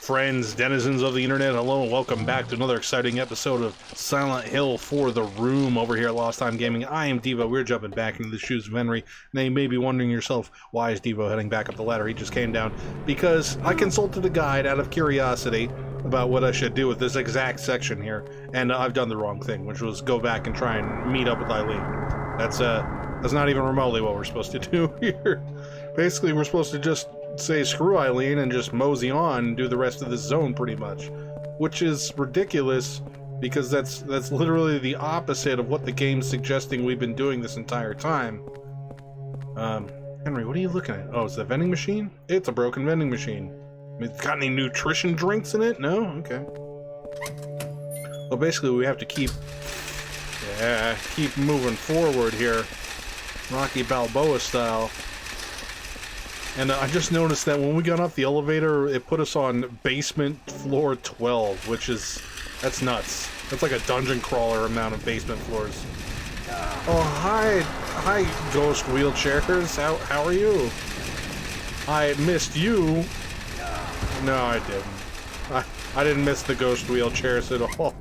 friends, denizens of the internet, hello and welcome back to another exciting episode of Silent Hill for the Room over here at Lost Time Gaming. I am Devo. We're jumping back into the shoes of Henry. Now you may be wondering yourself, why is Devo heading back up the ladder? He just came down because I consulted a guide out of curiosity about what I should do with this exact section here, and I've done the wrong thing, which was go back and try and meet up with Eileen. That's not even remotely what we're supposed to do here. Basically, we're supposed to just say screw Eileen and just mosey on and do the rest of this zone pretty much, which is ridiculous because that's literally the opposite of what the game's suggesting we've been doing this entire time. Henry, what are you looking at? Oh, it's the vending machine? It's a broken vending machine. It's got any nutrition drinks in it? No? Okay. Well, basically we have to keep moving forward here, Rocky Balboa style. And I just noticed that when we got off the elevator, it put us on basement floor 12, which is, that's nuts. That's like a dungeon crawler amount of basement floors. Oh, hi ghost wheelchairs. How are you? I missed you. No, I didn't. I didn't miss the ghost wheelchairs at all.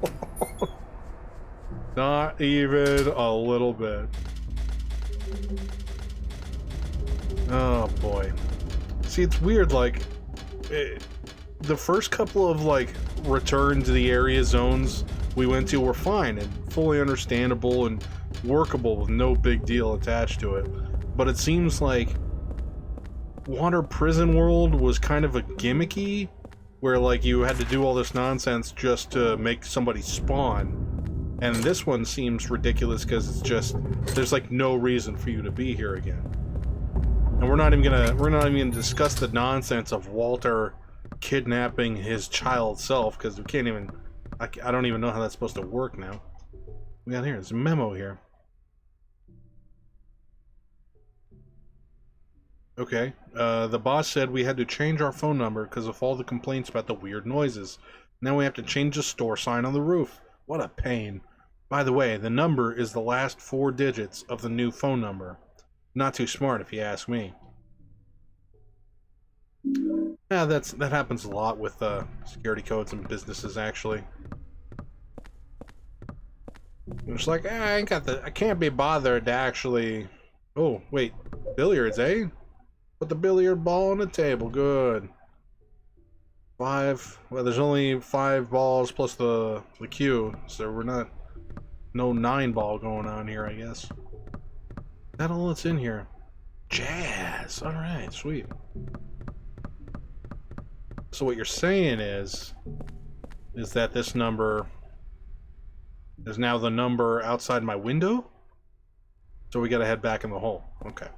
Not even a little bit. Oh boy. See, it's weird, like, the first couple of, like, return to the area zones we went to were fine and fully understandable and workable with no big deal attached to it. But it seems like Water Prison World was kind of a gimmicky, where, like, you had to do all this nonsense just to make somebody spawn. And this one seems ridiculous because it's just, there's, like, no reason for you to be here again. And we're not even gonna discuss the nonsense of Walter kidnapping his child self, because we can't even, I don't even know how that's supposed to work now. We got here, there's a memo here. Okay, the boss said we had to change our phone number because of all the complaints about the weird noises. Now we have to change the store sign on the roof. What a pain. By the way, the number is the last 4 digits of the new phone number. Not too smart, if you ask me. Yeah, that happens a lot with security codes and businesses, actually. It's like, I can't be bothered to actually. Oh wait, billiards, eh? Put the billiard ball on the table. Good. 5. Well, there's only 5 balls plus the cue, so we're not. No 9 ball going on here, I guess. That all that's in here. Jazz. Alright, sweet. So what you're saying is that this number is now the number outside my window? So we gotta head back in the hole. Okay.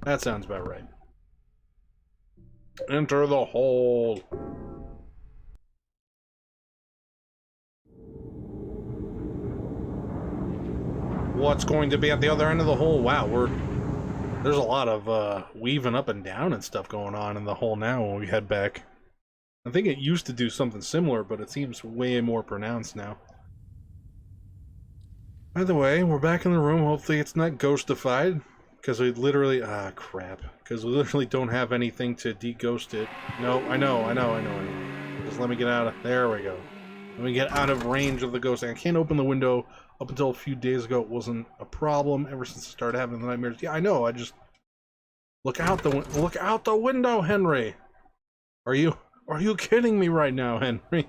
That sounds about right. Enter the hole. What's going to be at the other end of the hole? Wow, there's a lot of weaving up and down and stuff going on in the hole now when we head back. I think it used to do something similar, but it seems way more pronounced now. By the way, we're back in the room. Hopefully it's not ghostified, because we literally, crap, because we literally don't have anything to de-ghost it. No, I know. Just let me get out of, there we go. Let me get out of range of the ghost. I can't open the window. Up until a few days ago, it wasn't a problem. Ever since I started having the nightmares, yeah, I know. I just look out the window, Henry. Are you kidding me right now, Henry?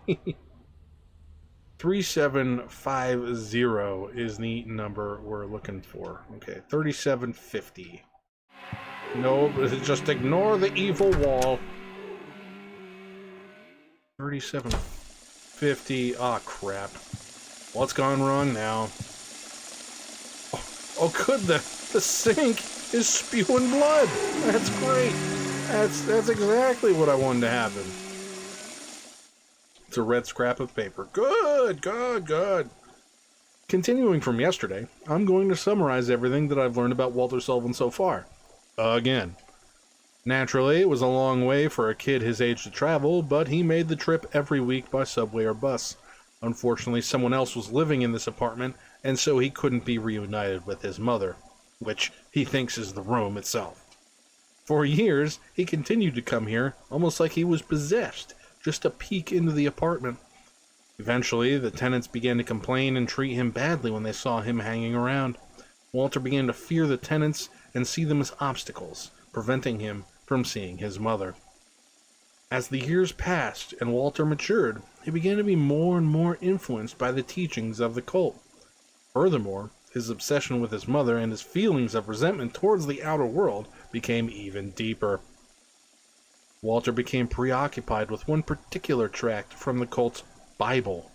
3750 is the number we're looking for. Okay, 3750. No, just ignore the evil wall. 3750. Ah, crap. What's gone wrong now? Oh good, the sink is spewing blood. That's great. That's exactly what I wanted to happen. It's a red scrap of paper. Good. Continuing from yesterday, I'm going to summarize everything that I've learned about Walter Sullivan so far. Again. Naturally, it was a long way for a kid his age to travel, but he made the trip every week by subway or bus. Unfortunately, someone else was living in this apartment, and so he couldn't be reunited with his mother, which he thinks is the room itself. For years, he continued to come here, almost like he was possessed, just a peek into the apartment. Eventually, the tenants began to complain and treat him badly when they saw him hanging around. Walter began to fear the tenants and see them as obstacles, preventing him from seeing his mother. As the years passed and Walter matured, he began to be more and more influenced by the teachings of the cult. Furthermore, his obsession with his mother and his feelings of resentment towards the outer world became even deeper. Walter became preoccupied with one particular tract from the cult's Bible,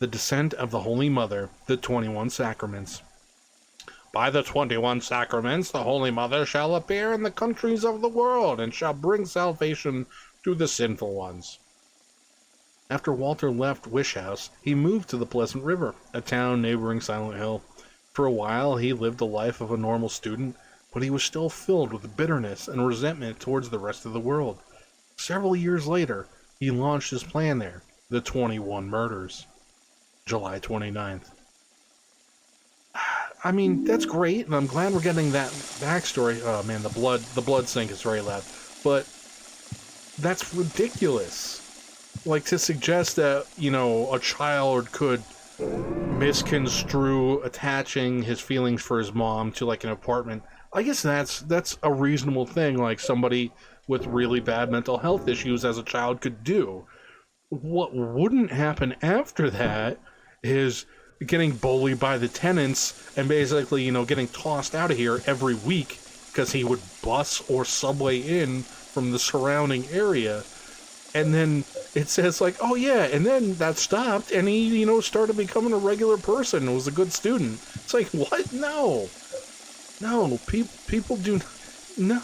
the descent of the Holy Mother, the 21 Sacraments. By the 21 Sacraments, the Holy Mother shall appear in the countries of the world and shall bring salvation to the sinful ones. After Walter left Wish House, he moved to the Pleasant River, a town neighboring Silent Hill. For a while, he lived the life of a normal student, but he was still filled with bitterness and resentment towards the rest of the world. Several years later, he launched his plan there, the 21 Murders. July 29th. I mean, that's great, and I'm glad we're getting that backstory. Oh man, the blood sink is very loud. But that's ridiculous. Like, to suggest that, you know, a child could misconstrue attaching his feelings for his mom to, like, an apartment. I guess that's a reasonable thing, like somebody with really bad mental health issues as a child could do. What wouldn't happen after that is getting bullied by the tenants and basically, you know, getting tossed out of here every week because he would bus or subway in from the surrounding area. And then it says, like, oh yeah, and then that stopped, and he, you know, started becoming a regular person and was a good student. It's like, what? No. People do... No.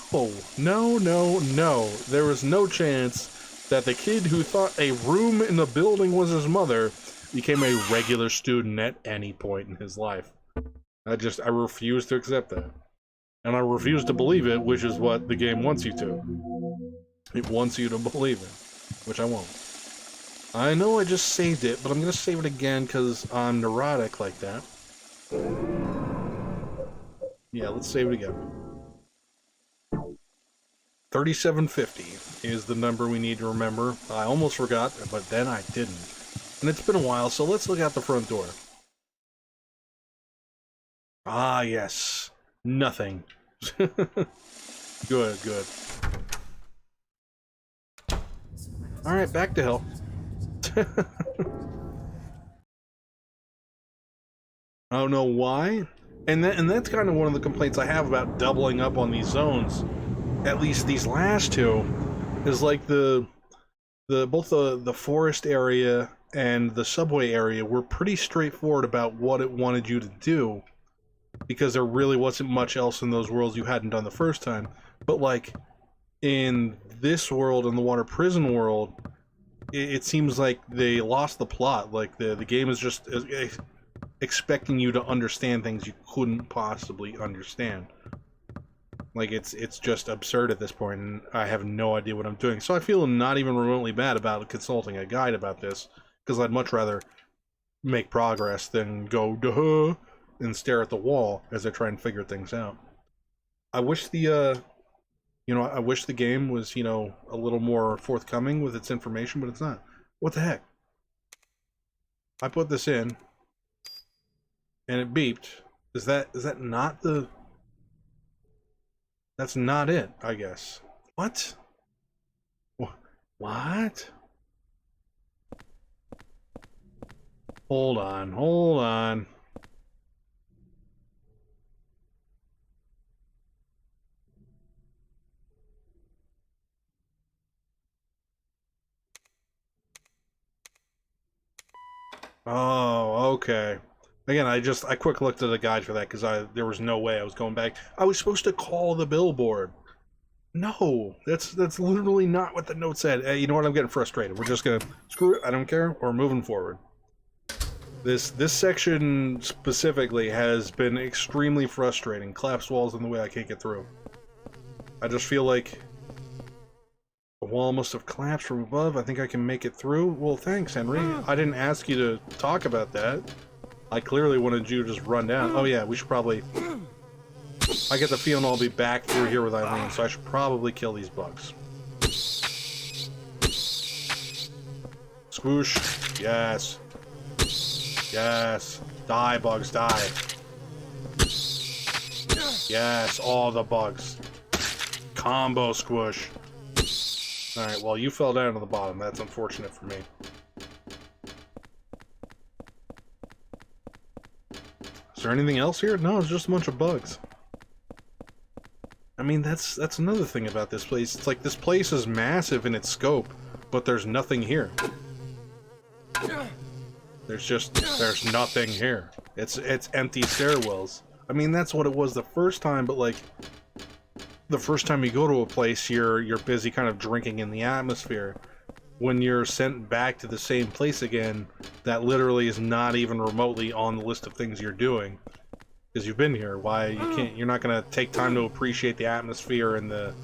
There was no chance that the kid who thought a room in the building was his mother became a regular student at any point in his life. I refuse to accept that. And I refuse to believe it, which is what the game wants you to. It wants you to believe it, which I won't. I know I just saved it, but I'm going to save it again because I'm neurotic like that. Yeah, let's save it again. 3750 is the number we need to remember. I almost forgot, but then I didn't. And it's been a while, so let's look out the front door. Ah, yes. Nothing. Good. Alright, back to hell. I don't know why. And that's kind of one of the complaints I have about doubling up on these zones. At least these last two. Is like both the forest area and the subway area were pretty straightforward about what it wanted you to do. Because there really wasn't much else in those worlds you hadn't done the first time. But like, in this world, in the water prison world, it seems like they lost the plot. Like, the game is just expecting you to understand things you couldn't possibly understand. Like, it's just absurd at this point, and I have no idea what I'm doing. So I feel not even remotely bad about consulting a guide about this, because I'd much rather make progress than go, duh, and stare at the wall as I try and figure things out. I wish the game was, you know, a little more forthcoming with its information, but it's not. What the heck? I put this in, and it beeped. Is that not the... That's not it, I guess. What? What? Hold on. Oh, okay. Again, I quick looked at the guide for that because there was no way I was going back. I was supposed to call the billboard. No, that's literally not what the note said. Hey, you know what? I'm getting frustrated. We're just gonna screw it. I don't care. We're moving forward. This section specifically has been extremely frustrating. Collapsed walls in the way I can't get through. I just feel like the wall must have collapsed from above. I think I can make it through. Well, thanks, Henry. I didn't ask you to talk about that. I clearly wanted you to just run down. Oh yeah, we should probably... I get the feeling I'll be back through here with Eileen, so I should probably kill these bugs. Squoosh. Yes. Yes. Die, bugs, die. Yes, all the bugs. Combo squish. Alright, well, you fell down to the bottom. That's unfortunate for me. Is there anything else here? No, it's just a bunch of bugs. I mean, that's another thing about this place. It's like this place is massive in its scope, but there's nothing here. There's nothing here. It's empty stairwells. I mean, that's what it was the first time, but like the first time you go to a place, you're busy kind of drinking in the atmosphere. When you're sent back to the same place again, that literally is not even remotely on the list of things you're doing. Because you've been here. Why you're not gonna take time to appreciate the atmosphere and the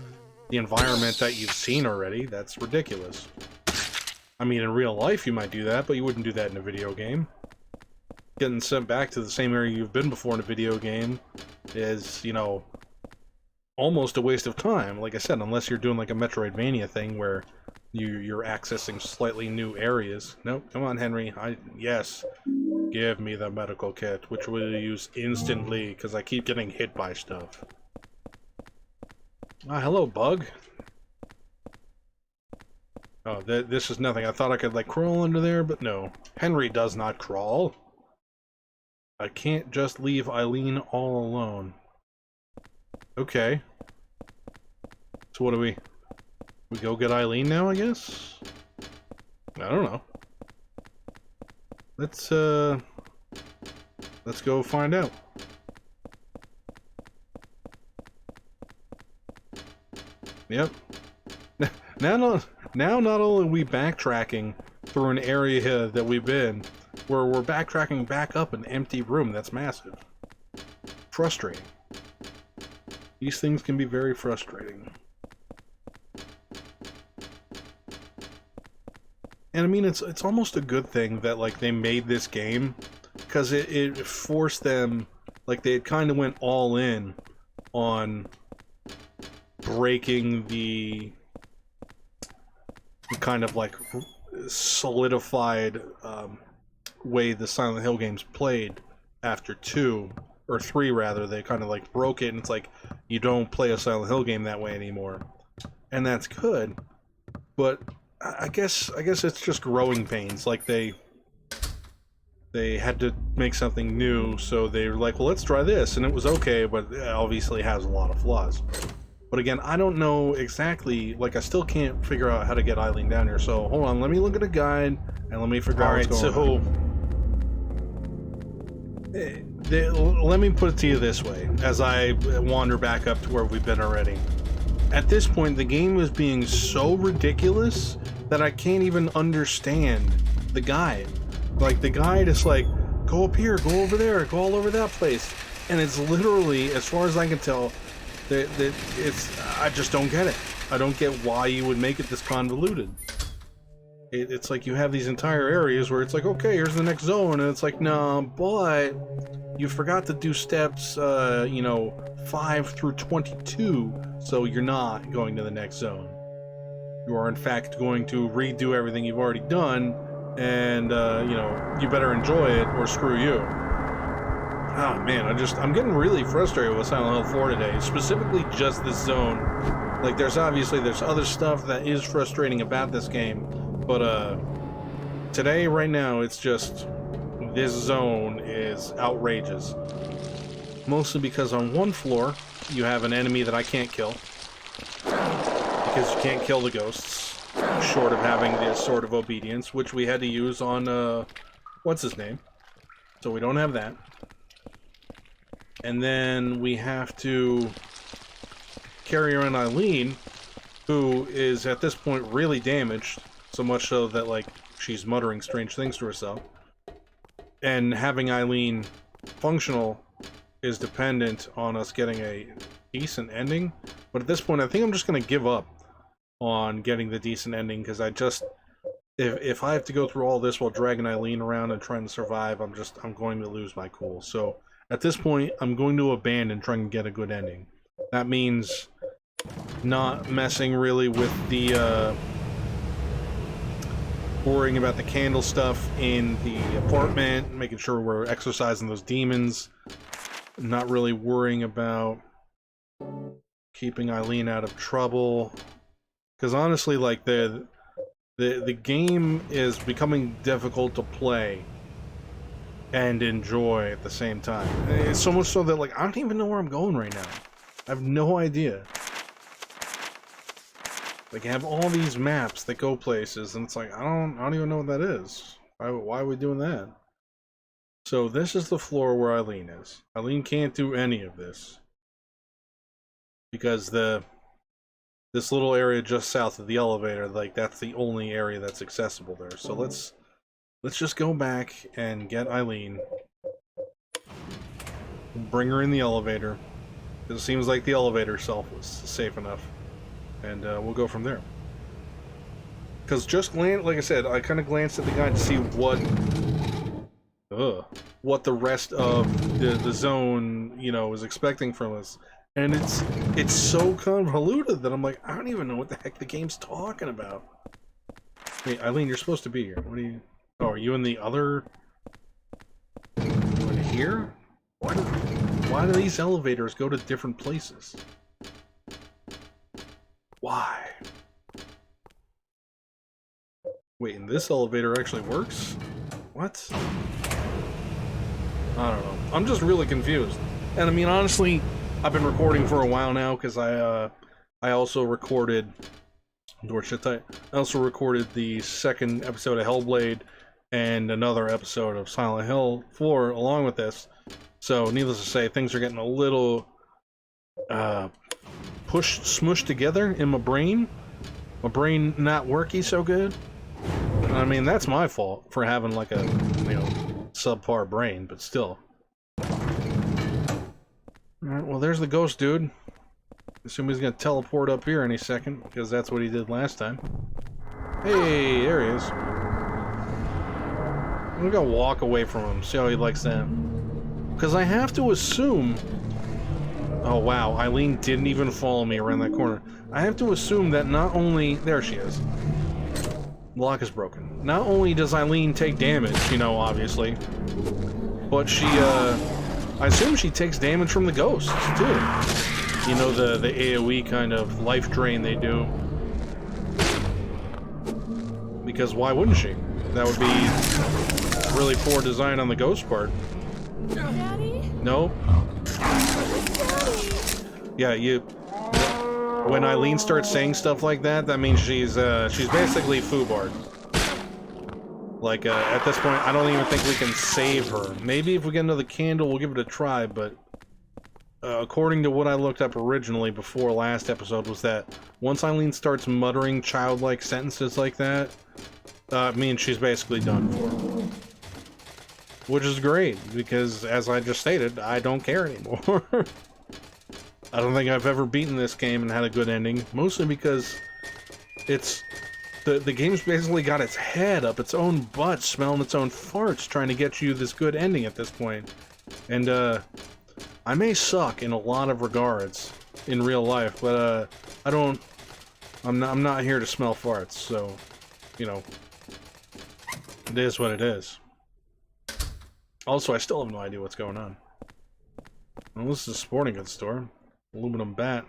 environment that you've seen already. That's ridiculous. I mean, in real life you might do that, but you wouldn't do that in a video game. Getting sent back to the same area you've been before in a video game is, you know, almost a waste of time. Like I said, unless you're doing like a Metroidvania thing where you're accessing slightly new areas. Nope, come on, Henry. Yes. Give me the medical kit, which we'll use instantly, because I keep getting hit by stuff. Ah, hello, bug. Oh, this is nothing. I thought I could, like, crawl under there, but no. Henry does not crawl. I can't just leave Eileen all alone. Okay. So what do we go get Eileen now, I guess? I don't know. Let's go find out. Yep. Now not only are we backtracking through an area that we've been, we're backtracking back up an empty room that's massive. Frustrating. These things can be very frustrating. And I mean, it's almost a good thing that, like, they made this game, because it forced them, like, they kind of went all in on breaking the kind of, like, solidified way the Silent Hill games played after 2, or 3 rather. They kind of, like, broke it, and it's like, you don't play a Silent Hill game that way anymore. And that's good, but I guess it's just growing pains. Like, they had to make something new, so they were like, well, let's try this, and it was okay, but it obviously has a lot of flaws. But again, I don't know exactly, like, I still can't figure out how to get Eileen down here, so hold on, let me look at a guide, and let me figure out what's going on. Let me put it to you this way, as I wander back up to where we've been already. At this point, the game is being so ridiculous that I can't even understand the guide. Like, the guide is like, go up here, go over there, go all over that place. And it's literally, as far as I can tell, I just don't get it. I don't get why you would make it this convoluted. It's like you have these entire areas where it's like, okay, here's the next zone, and it's like, no, but you forgot to do steps, you know, 5 through 22, so you're not going to the next zone. You are, in fact, going to redo everything you've already done, and, you know, you better enjoy it, or screw you. Oh, man, I'm getting really frustrated with Silent Hill 4 today, specifically just this zone. Like, there's other stuff that is frustrating about this game, but, today, right now, it's just, this zone is outrageous. Mostly because on one floor, you have an enemy that I can't kill. Because you can't kill the ghosts, short of having the Sword of Obedience, which we had to use on, what's his name? So we don't have that. And then we have to carry around Eileen, who is, at this point, really damaged. So much so that, like, she's muttering strange things to herself. And having Eileen functional is dependent on us getting a decent ending. But at this point, I think I'm just going to give up on getting the decent ending, because if I have to go through all this while dragging Eileen around and trying to survive, I'm going to lose my cool. So at this point, I'm going to abandon trying to get a good ending. That means not messing really with the worrying about the candle stuff in the apartment, making sure we're exorcising those demons, not really worrying about keeping Eileen out of trouble. Because honestly, like, the game is becoming difficult to play and enjoy at the same time. It's so much so that, like, I don't even know where I'm going right now. I have no idea. Like, I have all these maps that go places, and it's like, I don't even know what that is. Why are we doing that? So this is the floor where Eileen is. Eileen can't do any of this because this little area just south of the elevator, like, that's the only area that's accessible there. So let's just go back and get Eileen, bring her in the elevator. It seems like the elevator itself was safe enough, and we'll go from there. Because just like I said, I kind of glanced at the guide to see what the rest of the zone, you know, is expecting from us. And it's so convoluted that I'm like, I don't even know what the heck the game's talking about. Hey, Eileen, you're supposed to be here. What are you... Oh, are you in the other... You in here? Why do these elevators go to different places? Why? Wait, and this elevator actually works? What? I don't know. I'm just really confused. And I mean, honestly, I've been recording for a while now because I also recorded... Door shit tight. I also recorded the second episode of Hellblade and another episode of Silent Hill 4 along with this. So, needless to say, things are getting a little smushed together in my brain. My brain not working so good. I mean, that's my fault for having like a, you know, subpar brain, but still. Alright, well, there's the ghost dude. Assume he's gonna teleport up here any second, because that's what he did last time. Hey, there he is. I'm gonna walk away from him, see how he likes that. Because I have to assume... Oh wow, Eileen didn't even follow me around that corner. I have to assume that not only... There she is. The lock is broken. Not only does Eileen take damage, you know, obviously, but she, I assume she takes damage from the ghosts, too. You know, the AoE kind of life drain they do. Because why wouldn't she? That would be really poor design on the ghost part. Daddy? No? Daddy? Yeah, when Eileen starts saying stuff like that, that means she's basically foobarred. Like, at this point, I don't even think we can save her. Maybe if we get another candle, we'll give it a try, but... according to what I looked up originally before last episode, was that once Eileen starts muttering childlike sentences like that, means she's basically done for. Which is great, because as I just stated, I don't care anymore. I don't think I've ever beaten this game and had a good ending, mostly because it's... The game's basically got its head up its own butt, smelling its own farts, trying to get you this good ending at this point. And, I may suck in a lot of regards in real life, but I'm not here to smell farts, so, you know, it is what it is. Also, I still have no idea what's going on. Well, this is a sporting goods store. Aluminum bat.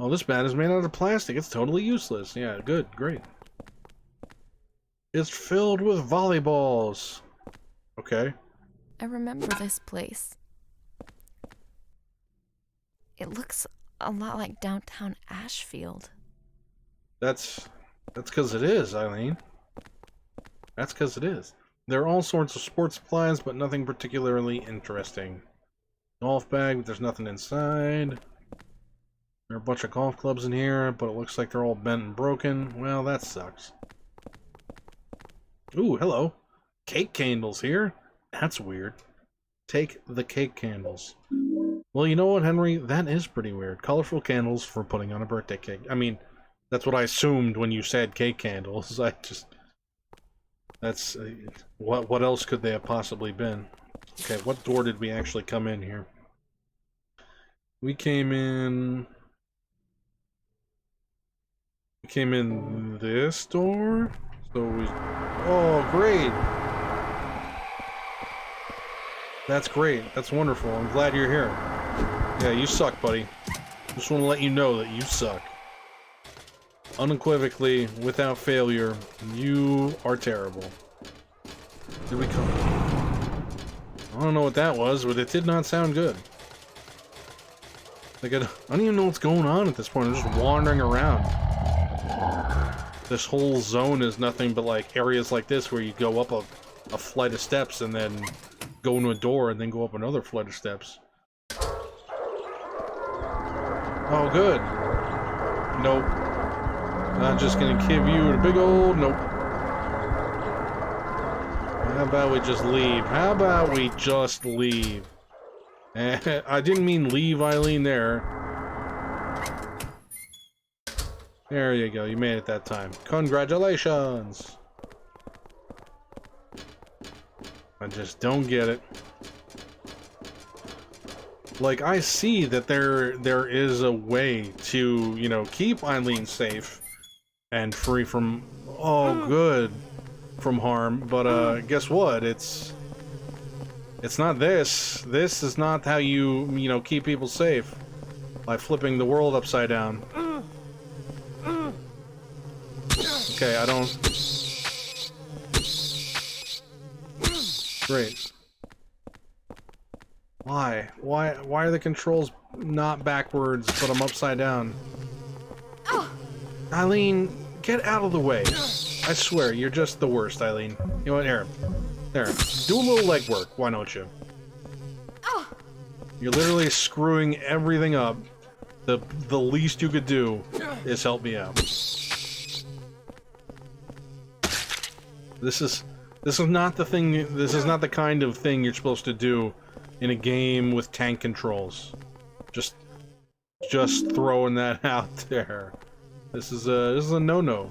Oh, this bat is made out of plastic. It's totally useless. Yeah, good, great. It's filled with volleyballs. Okay. I remember this place. It looks a lot like downtown Ashfield. That's because it is, Eileen. That's because it is. There are all sorts of sports supplies, but nothing particularly interesting. Golf bag, but there's nothing inside. There are a bunch of golf clubs in here, but it looks like they're all bent and broken. Well, that sucks. Ooh, hello. Cake candles here? That's weird. Take the cake candles. Well, you know what, Henry? That is pretty weird. Colorful candles for putting on a birthday cake. I mean, that's what I assumed when you said cake candles. I just... That's... what else could they have possibly been? Okay, what door did we actually come in here? We came in... We came in this door? So we... Oh, great! That's great. That's wonderful. I'm glad you're here. Yeah, you suck, buddy. Just want to let you know that you suck. Unequivocally, without failure, you are terrible. Here we come. I don't know what that was, but it did not sound good. Like, I don't even know what's going on at this point. I'm just wandering around. This whole zone is nothing but like areas like this where you go up a flight of steps and then go into a door and then go up another flight of steps. Oh, good. Nope. Not just gonna give you a big old nope. How about we just leave? How about we just leave? I didn't mean leave Eileen there. There you go, you made it that time. Congratulations! I just don't get it. Like, I see that there is a way to, you know, keep Eileen safe and free from, oh, good, from harm, but, guess what? It's not this. This is not how you know, keep people safe. By flipping the world upside down. Okay, I don't... Great. Why? Why are the controls not backwards, but I'm upside down? Eileen, get out of the way. I swear, you're just the worst, Eileen. You know what, here. There. Do a little legwork, why don't you? You're literally screwing everything up. The least you could do is help me out. This is not the thing. This is not the kind of thing you're supposed to do in a game with tank controls. Just throwing that out there. This is a no-no.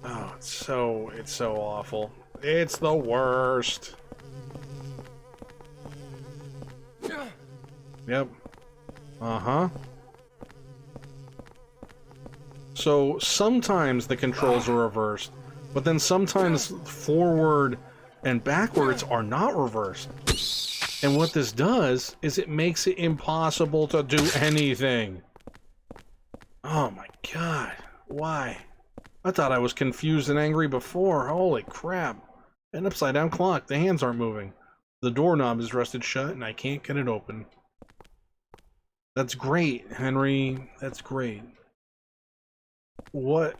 Oh, it's so awful. It's the worst. Yep. Uh-huh. So sometimes the controls are reversed, but then sometimes forward and backwards are not reversed. And what this does is it makes it impossible to do anything. Oh my god. Why? I thought I was confused and angry before. Holy crap. An upside down clock. The hands aren't moving. The doorknob is rusted shut and I can't get it open. That's great, Henry. That's great. What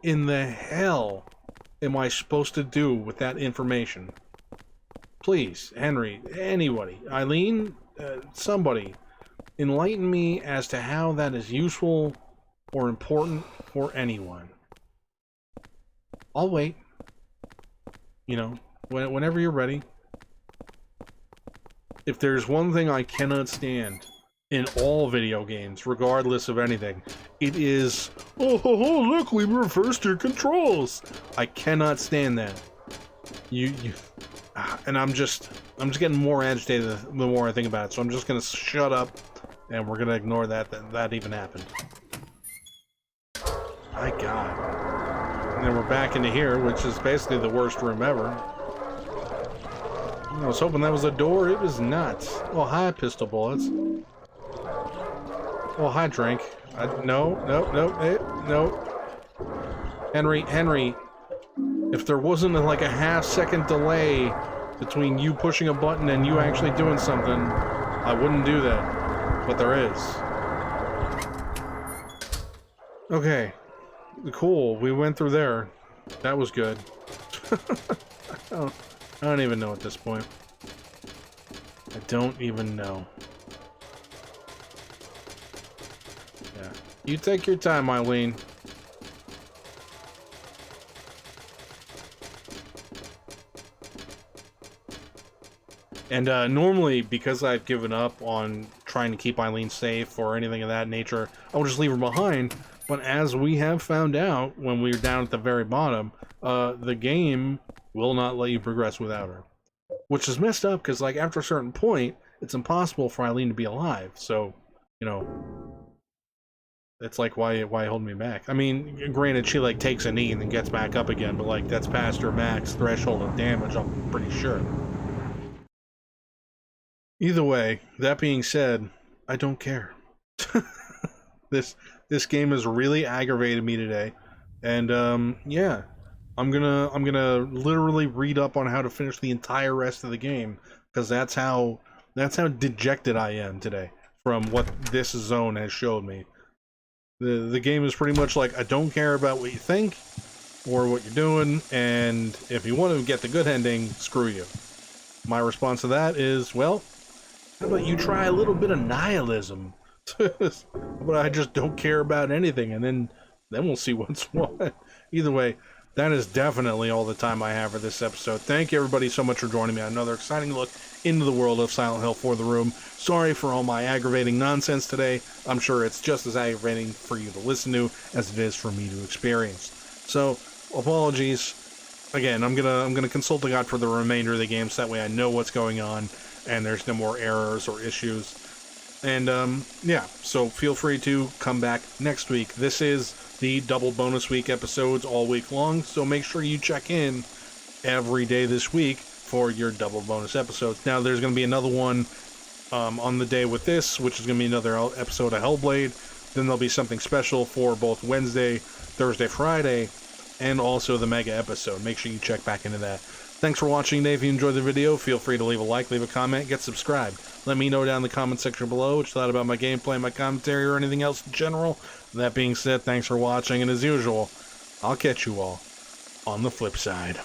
in the hell am I supposed to do with that information? Please, Henry, anybody, Eileen, somebody, enlighten me as to how that is useful or important for anyone. I'll wait. You know, whenever you're ready. If there's one thing I cannot stand in all video games, regardless of anything, it is, oh, look, we reversed your controls. I cannot stand that. And I'm just getting more agitated the more I think about it. So I'm just gonna shut up, and we're gonna ignore that even happened. My God. And then we're back into here, which is basically the worst room ever. I was hoping that was a door. It is not. Oh, hi, pistol bullets. Oh, hi, drink. No. Henry. If there wasn't like a half-second delay between you pushing a button and you actually doing something, I wouldn't do that. But there is. Okay. Cool. We went through there. That was good. I don't even know at this point. I don't even know. Yeah. You take your time, Eileen. And normally, because I've given up on trying to keep Eileen safe or anything of that nature, I'll just leave her behind. But as we have found out when we were down at the very bottom, the game will not let you progress without her. Which is messed up, because like after a certain point, it's impossible for Eileen to be alive. So, you know, It's like, why hold me back? I mean, granted, she like takes a knee and then gets back up again, but like that's past her max threshold of damage, I'm pretty sure. Either way, that being said, I don't care. this this game has really aggravated me today, and yeah, I'm gonna literally read up on how to finish the entire rest of the game because that's how dejected I am today from what this zone has showed me. The game is pretty much like, I don't care about what you think or what you're doing, and if you want to get the good ending, screw you. My response to that is, well, how about you try a little bit of nihilism? But I just don't care about anything, and then we'll see what's what. Either way, that is definitely all the time I have for this episode. Thank you everybody so much for joining me on another exciting look into the world of Silent Hill for the Room. Sorry for all my aggravating nonsense today. I'm sure it's just as aggravating for you to listen to as it is for me to experience. So, apologies. Again, I'm gonna consult the God for the remainder of the game so that way I know what's going on and there's no more errors or issues. And yeah, so feel free to come back next week. This is the double bonus week episodes all week long, so make sure you check in every day this week for your double bonus episodes. Now there's going to be another one on the day with this, which is going to be another episode of Hellblade. Then there'll be something special for both Wednesday, Thursday, Friday, and also the mega episode. Make sure you check back into that. Thanks for watching today. If you enjoyed the video, feel free to leave a like, leave a comment, get subscribed. Let me know down in the comment section below what you thought about my gameplay, my commentary, or anything else in general. That being said, thanks for watching, and as usual, I'll catch you all on the flip side.